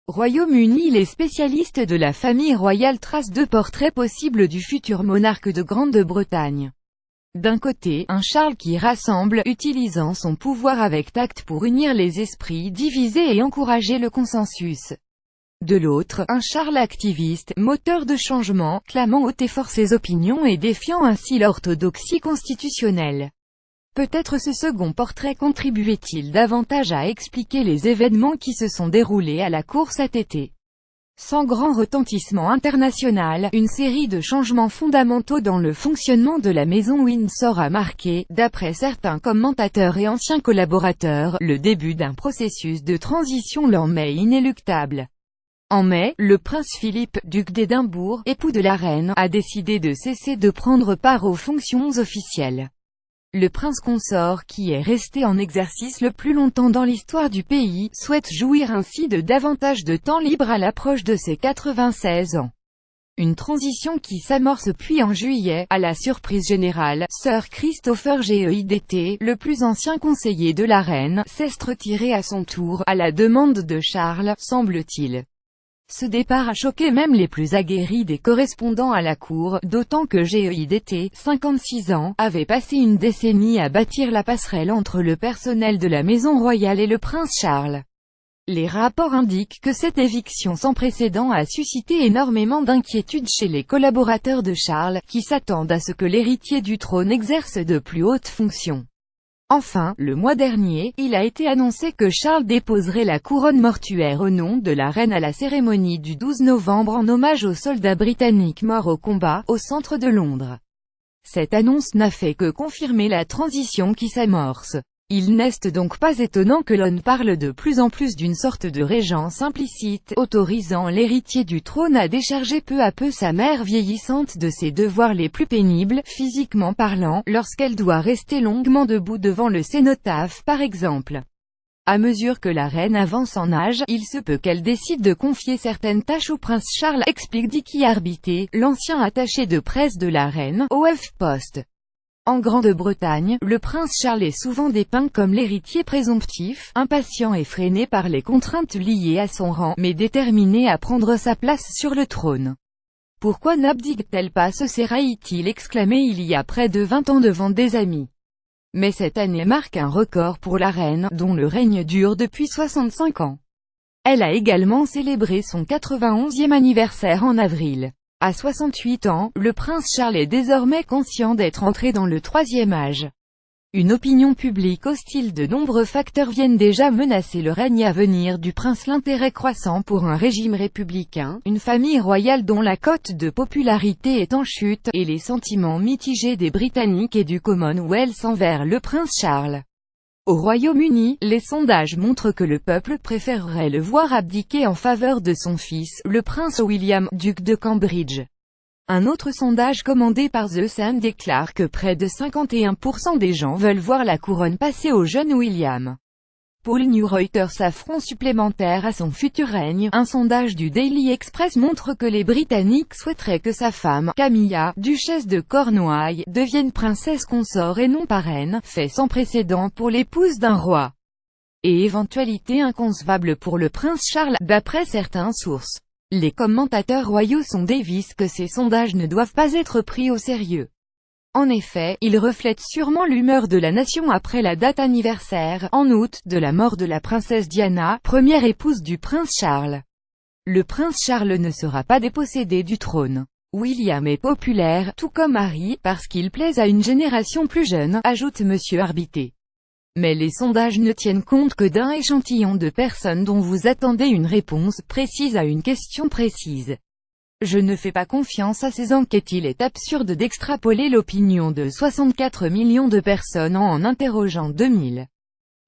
Royaume-Uni. Les spécialistes de la famille royale tracent deux portraits possibles du futur monarque de Grande-Bretagne. D'un côté, un Charles qui rassemble, utilisant son pouvoir avec tact pour unir les esprits divisés et encourager le consensus. De l'autre, un Charles activiste, moteur de changement, clamant haut et fort ses opinions et défiant ainsi l'orthodoxie constitutionnelle. Peut-être ce second portrait contribuait-il davantage à expliquer les événements qui se sont déroulés à la cour cet été. Sans grand retentissement international, une série de changements fondamentaux dans le fonctionnement de la maison Windsor a marqué, d'après certains commentateurs et anciens collaborateurs, le début d'un processus de transition lent mais inéluctable. En mai, le prince Philippe, duc d'Édimbourg, époux de la reine, a décidé de cesser de prendre part aux fonctions officielles. Le prince consort, qui est resté en exercice le plus longtemps dans l'histoire du pays, souhaite jouir ainsi de davantage de temps libre à l'approche de ses 96 ans. Une transition qui s'amorce puis en juillet, à la surprise générale, Sir Christopher Geedt, le plus ancien conseiller de la reine, s'est retiré à son tour, à la demande de Charles, semble-t-il. Ce départ a choqué même les plus aguerris des correspondants à la cour, d'autant que Geedt, 56 ans, avait passé une décennie à bâtir la passerelle entre le personnel de la maison royale et le prince Charles. Les rapports indiquent que cette éviction sans précédent a suscité énormément d'inquiétude chez les collaborateurs de Charles, qui s'attendent à ce que l'héritier du trône exerce de plus hautes fonctions. Enfin, le mois dernier, il a été annoncé que Charles déposerait la couronne mortuaire au nom de la reine à la cérémonie du 12 novembre en hommage aux soldats britanniques morts au combat, au centre de Londres. Cette annonce n'a fait que confirmer la transition qui s'amorce. Il n'est donc pas étonnant que l'on parle de plus en plus d'une sorte de régence implicite, autorisant l'héritier du trône à décharger peu à peu sa mère vieillissante de ses devoirs les plus pénibles, physiquement parlant, lorsqu'elle doit rester longuement debout devant le cénotaphe par exemple. À mesure que la reine avance en âge, il se peut qu'elle décide de confier certaines tâches au prince Charles, explique Dickie Arbité, l'ancien attaché de presse de la reine, au HuffPost. En Grande-Bretagne, le prince Charles est souvent dépeint comme l'héritier présomptif, impatient et freiné par les contraintes liées à son rang, mais déterminé à prendre sa place sur le trône. Pourquoi n'abdique-t-elle pas, se séraille-t-il exclamé il y a près de 20 ans devant des amis. Mais cette année marque un record pour la reine, dont le règne dure depuis 65 ans. Elle a également célébré son 91e anniversaire en avril. À 68 ans, le prince Charles est désormais conscient d'être entré dans le troisième âge. Une opinion publique hostile de nombreux facteurs viennent déjà menacer le règne à venir du prince. L'intérêt croissant pour un régime républicain, une famille royale dont la cote de popularité est en chute, et les sentiments mitigés des Britanniques et du Commonwealth envers le prince Charles. Au Royaume-Uni, les sondages montrent que le peuple préférerait le voir abdiquer en faveur de son fils, le prince William, duc de Cambridge. Un autre sondage commandé par The Sun déclare que près de 51% des gens veulent voir la couronne passer au jeune William. Pour le New Reuters, affront supplémentaire à son futur règne, un sondage du Daily Express montre que les Britanniques souhaiteraient que sa femme, Camilla, duchesse de Cornouailles, devienne princesse consort et non pas reine, fait sans précédent pour l'épouse d'un roi. Et éventualité inconcevable pour le prince Charles, d'après certaines sources. Les commentateurs royaux sont d'avis que ces sondages ne doivent pas être pris au sérieux. En effet, ils reflètent sûrement l'humeur de la nation après la date anniversaire, en août, de la mort de la princesse Diana, première épouse du prince Charles. Le prince Charles ne sera pas dépossédé du trône. William est populaire, tout comme Harry, parce qu'il plaise à une génération plus jeune, ajoute Monsieur Arbité. Mais les sondages ne tiennent compte que d'un échantillon de personnes dont vous attendez une réponse précise à une question précise. Je ne fais pas confiance à ces enquêtes. Il est absurde d'extrapoler l'opinion de 64 millions de personnes en interrogeant 2000.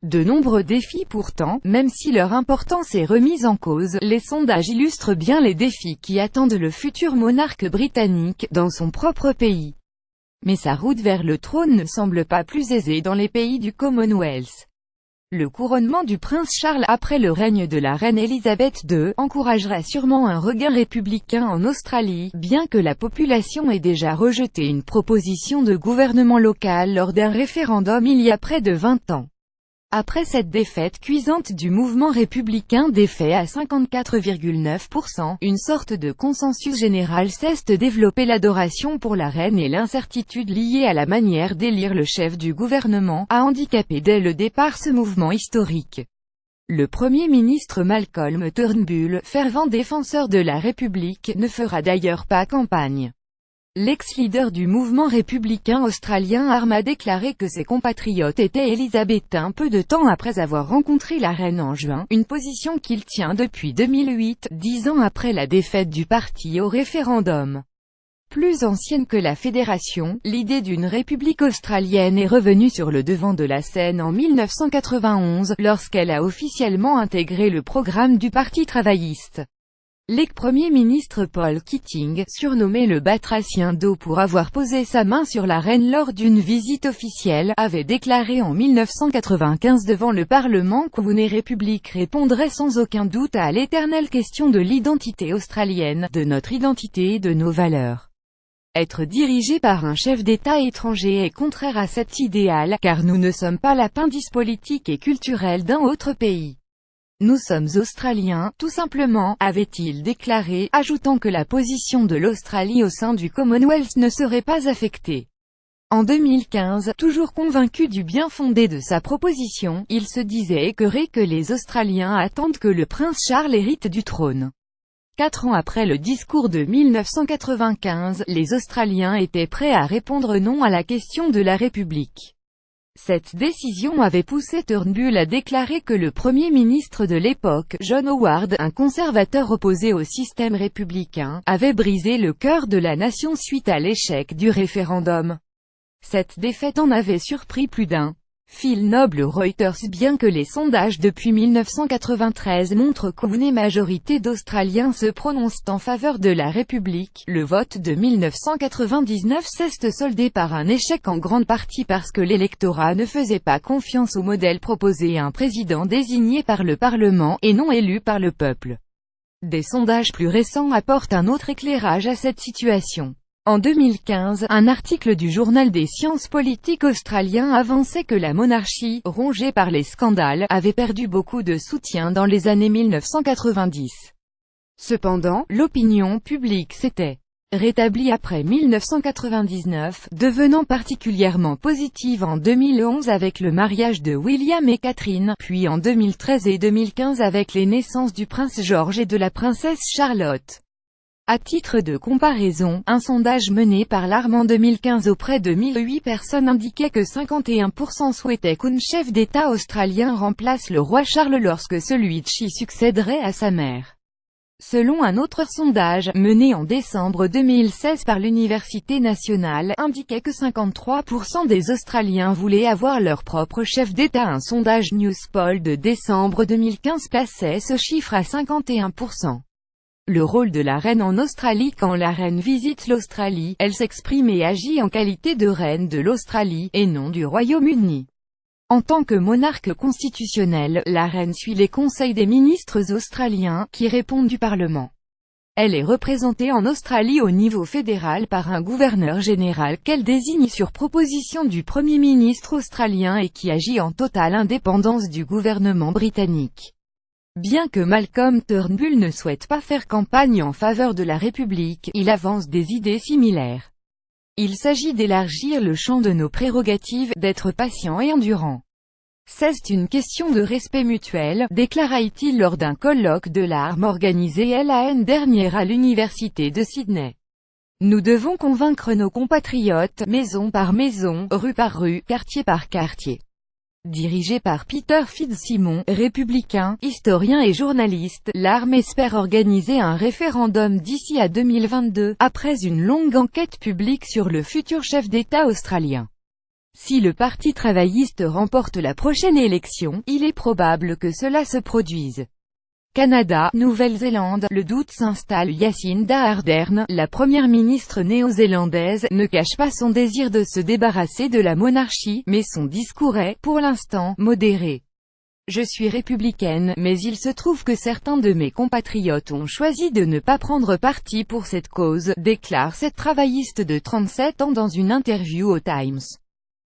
De nombreux défis pourtant, même si leur importance est remise en cause, les sondages illustrent bien les défis qui attendent le futur monarque britannique, dans son propre pays. Mais sa route vers le trône ne semble pas plus aisée dans les pays du Commonwealth. Le couronnement du prince Charles, après le règne de la reine Elisabeth II, encouragera sûrement un regain républicain en Australie, bien que la population ait déjà rejeté une proposition de gouvernement local lors d'un référendum il y a près de 20 ans. Après cette défaite cuisante du mouvement républicain défait à 54,9%, une sorte de consensus général cesse de développer l'adoration pour la reine et l'incertitude liée à la manière d'élire le chef du gouvernement a handicapé dès le départ ce mouvement historique. Le Premier ministre Malcolm Turnbull, fervent défenseur de la République, ne fera d'ailleurs pas campagne. L'ex-leader du mouvement républicain australien a déclaré que ses compatriotes étaient élisabétains peu de temps après avoir rencontré la reine en juin, une position qu'il tient depuis 2008, 10 ans après la défaite du parti au référendum. Plus ancienne que la fédération, l'idée d'une république australienne est revenue sur le devant de la scène en 1991, lorsqu'elle a officiellement intégré le programme du Parti travailliste. L'ex-premier ministre Paul Keating, surnommé le batracien d'eau pour avoir posé sa main sur la reine lors d'une visite officielle, avait déclaré en 1995 devant le Parlement qu'une république répondrait sans aucun doute à l'éternelle question de l'identité australienne, de notre identité et de nos valeurs. Être dirigé par un chef d'État étranger est contraire à cet idéal, car nous ne sommes pas l'appendice politique et culturel d'un autre pays. Nous sommes Australiens, tout simplement, avait-il déclaré, ajoutant que la position de l'Australie au sein du Commonwealth ne serait pas affectée. En 2015, toujours convaincu du bien fondé de sa proposition, il se disait écœuré que les Australiens attendent que le prince Charles hérite du trône. 4 ans après le discours de 1995, les Australiens étaient prêts à répondre non à la question de la République. Cette décision avait poussé Turnbull à déclarer que le Premier ministre de l'époque, John Howard, un conservateur opposé au système républicain, avait brisé le cœur de la nation suite à l'échec du référendum. Cette défaite en avait surpris plus d'un. Phil Noble Reuters. Bien que les sondages depuis 1993 montrent qu'une majorité d'Australiens se prononcent en faveur de la République, le vote de 1999 s'est soldé par un échec en grande partie parce que l'électorat ne faisait pas confiance au modèle proposé, un président désigné par le Parlement, et non élu par le peuple. Des sondages plus récents apportent un autre éclairage à cette situation. En 2015, un article du journal des sciences politiques australien avançait que la monarchie, rongée par les scandales, avait perdu beaucoup de soutien dans les années 1990. Cependant, l'opinion publique s'était rétablie après 1999, devenant particulièrement positive en 2011 avec le mariage de William et Catherine, puis en 2013 et 2015 avec les naissances du prince George et de la princesse Charlotte. À titre de comparaison, un sondage mené par l'ARM en 2015 auprès de 1008 personnes indiquait que 51% souhaitaient qu'un chef d'État australien remplace le roi Charles lorsque celui-ci succéderait à sa mère. Selon un autre sondage, mené en décembre 2016 par l'Université nationale, indiquait que 53% des Australiens voulaient avoir leur propre chef d'État. Un sondage Newspoll de décembre 2015 plaçait ce chiffre à 51%. Le rôle de la reine en Australie. Quand la reine visite l'Australie, elle s'exprime et agit en qualité de reine de l'Australie, et non du Royaume-Uni. En tant que monarque constitutionnel, la reine suit les conseils des ministres australiens, qui répondent du Parlement. Elle est représentée en Australie au niveau fédéral par un gouverneur général qu'elle désigne sur proposition du Premier ministre australien et qui agit en totale indépendance du gouvernement britannique. Bien que Malcolm Turnbull ne souhaite pas faire campagne en faveur de la République, il avance des idées similaires. Il s'agit d'élargir le champ de nos prérogatives, d'être patient et endurant. C'est une question de respect mutuel, déclara-t-il lors d'un colloque de l'ARM organisé l'année dernière à l'université de Sydney. Nous devons convaincre nos compatriotes, maison par maison, rue par rue, quartier par quartier. Dirigé par Peter Fitzsimons, républicain, historien et journaliste, l'ARM espère organiser un référendum d'ici à 2022, après une longue enquête publique sur le futur chef d'État australien. Si le Parti travailliste remporte la prochaine élection, il est probable que cela se produise. Canada, Nouvelle-Zélande, le doute s'installe. Jacinda Ardern, la première ministre néo-zélandaise, ne cache pas son désir de se débarrasser de la monarchie, mais son discours est, pour l'instant, modéré. Je suis républicaine, mais il se trouve que certains de mes compatriotes ont choisi de ne pas prendre parti pour cette cause, déclare cette travailliste de 37 ans dans une interview au Times.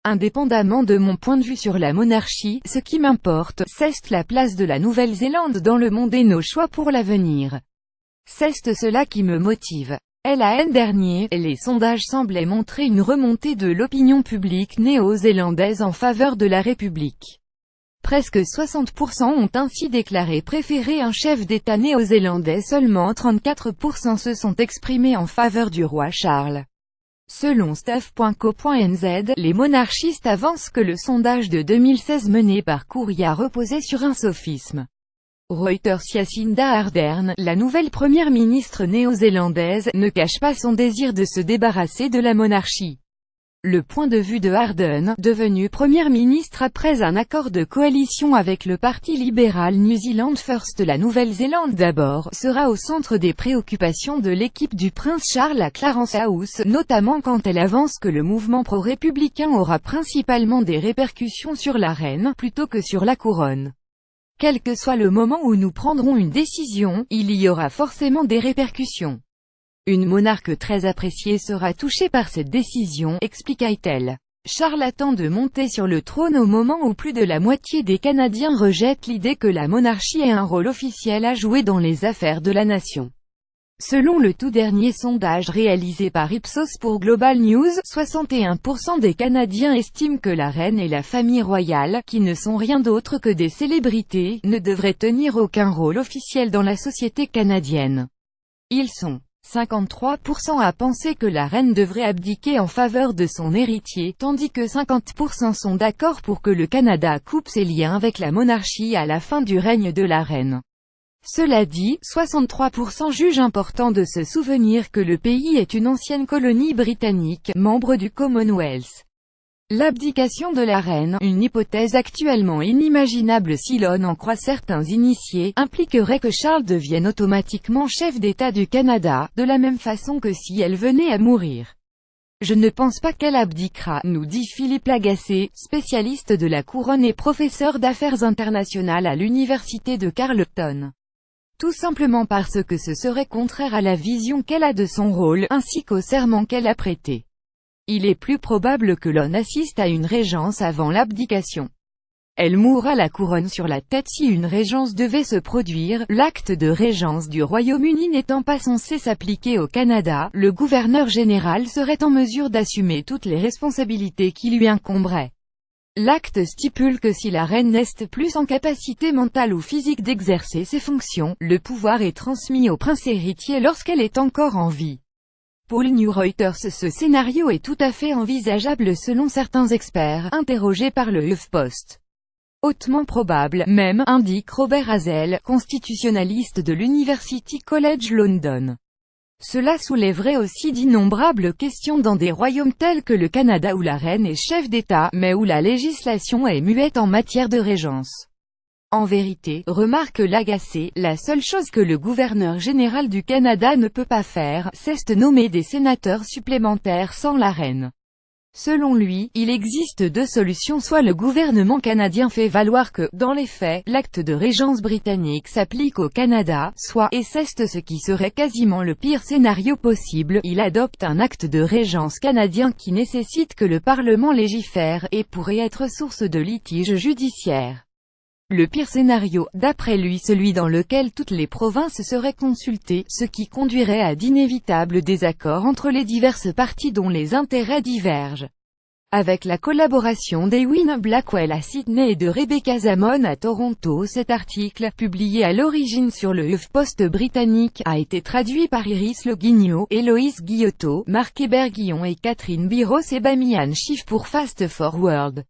Indépendamment de mon point de vue sur la monarchie, ce qui m'importe, c'est la place de la Nouvelle-Zélande dans le monde et nos choix pour l'avenir. C'est cela qui me motive. L'an dernier, les sondages semblaient montrer une remontée de l'opinion publique néo-zélandaise en faveur de la République. Presque 60% ont ainsi déclaré préférer un chef d'État néo-zélandais, seulement 34% se sont exprimés en faveur du roi Charles. Selon stuff.co.nz, les monarchistes avancent que le sondage de 2016 mené par Courrier reposait sur un sophisme. Reuters. Jacinda Ardern, la nouvelle première ministre néo-zélandaise, ne cache pas son désir de se débarrasser de la monarchie. Le point de vue de Ardern, devenue première ministre après un accord de coalition avec le parti libéral New Zealand First, la Nouvelle-Zélande d'abord, sera au centre des préoccupations de l'équipe du prince Charles à Clarence House, notamment quand elle avance que le mouvement pro-républicain aura principalement des répercussions sur la reine, plutôt que sur la couronne. Quel que soit le moment où nous prendrons une décision, il y aura forcément des répercussions. Une monarque très appréciée sera touchée par cette décision, expliqua-t-elle. Charles attend de monter sur le trône au moment où plus de la moitié des Canadiens rejettent l'idée que la monarchie ait un rôle officiel à jouer dans les affaires de la nation. Selon le tout dernier sondage réalisé par Ipsos pour Global News, 61% des Canadiens estiment que la reine et la famille royale, qui ne sont rien d'autre que des célébrités, ne devraient tenir aucun rôle officiel dans la société canadienne. Ils sont 53% à penser que la reine devrait abdiquer en faveur de son héritier, tandis que 50% sont d'accord pour que le Canada coupe ses liens avec la monarchie à la fin du règne de la reine. Cela dit, 63% jugent important de se souvenir que le pays est une ancienne colonie britannique, membre du Commonwealth. L'abdication de la reine, une hypothèse actuellement inimaginable si l'on en croit certains initiés, impliquerait que Charles devienne automatiquement chef d'État du Canada, de la même façon que si elle venait à mourir. Je ne pense pas qu'elle abdiquera, nous dit Philippe Lagacé, spécialiste de la couronne et professeur d'affaires internationales à l'université de Carleton. Tout simplement parce que ce serait contraire à la vision qu'elle a de son rôle, ainsi qu'au serment qu'elle a prêté. Il est plus probable que l'on assiste à une régence avant l'abdication. Elle mourra la couronne sur la tête si une régence devait se produire, l'acte de régence du Royaume-Uni n'étant pas censé s'appliquer au Canada, le gouverneur général serait en mesure d'assumer toutes les responsabilités qui lui incomberaient. L'acte stipule que si la reine n'est plus en capacité mentale ou physique d'exercer ses fonctions, le pouvoir est transmis au prince héritier lorsqu'elle est encore en vie. Pour le New Reuters, ce scénario est tout à fait envisageable selon certains experts, interrogés par le HuffPost. Hautement probable, même, indique Robert Hazel, constitutionnaliste de l'University College London. Cela soulèverait aussi d'innombrables questions dans des royaumes tels que le Canada où la reine est chef d'État, mais où la législation est muette en matière de régence. En vérité, remarque Lagacé, la seule chose que le gouverneur général du Canada ne peut pas faire, c'est nommer des sénateurs supplémentaires sans la reine. Selon lui, il existe deux solutions: soit le gouvernement canadien fait valoir que, dans les faits, l'acte de régence britannique s'applique au Canada, soit, et c'est ce qui serait quasiment le pire scénario possible, il adopte un acte de régence canadien qui nécessite que le Parlement légifère, et pourrait être source de litiges judiciaires. Le pire scénario, d'après lui, celui dans lequel toutes les provinces seraient consultées, ce qui conduirait à d'inévitables désaccords entre les diverses parties dont les intérêts divergent. Avec la collaboration d'Ewin Blackwell à Sydney et de Rebecca Zamon à Toronto, cet article, publié à l'origine sur le HuffPost britannique, a été traduit par Iris Le Guignot, Héloïse Guillotot, Marc Hébert-Guillon et Catherine Biros et Bamian Schiff pour Fast Forward.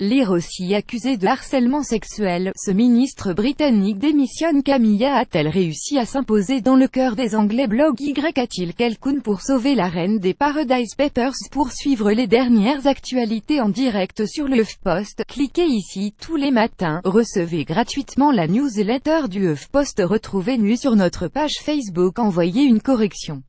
Lire aussi: accusé de harcèlement sexuel, ce ministre britannique démissionne. Camilla a-t-elle réussi à s'imposer dans le cœur des Anglais? Blog Y a-t-il quelqu'un pour sauver la reine des Paradise Papers? Pour suivre les dernières actualités en direct sur le HuffPost, cliquez ici. Tous les matins, recevez gratuitement la newsletter du HuffPost. Retrouvez-nous sur notre page Facebook. Envoyez une correction.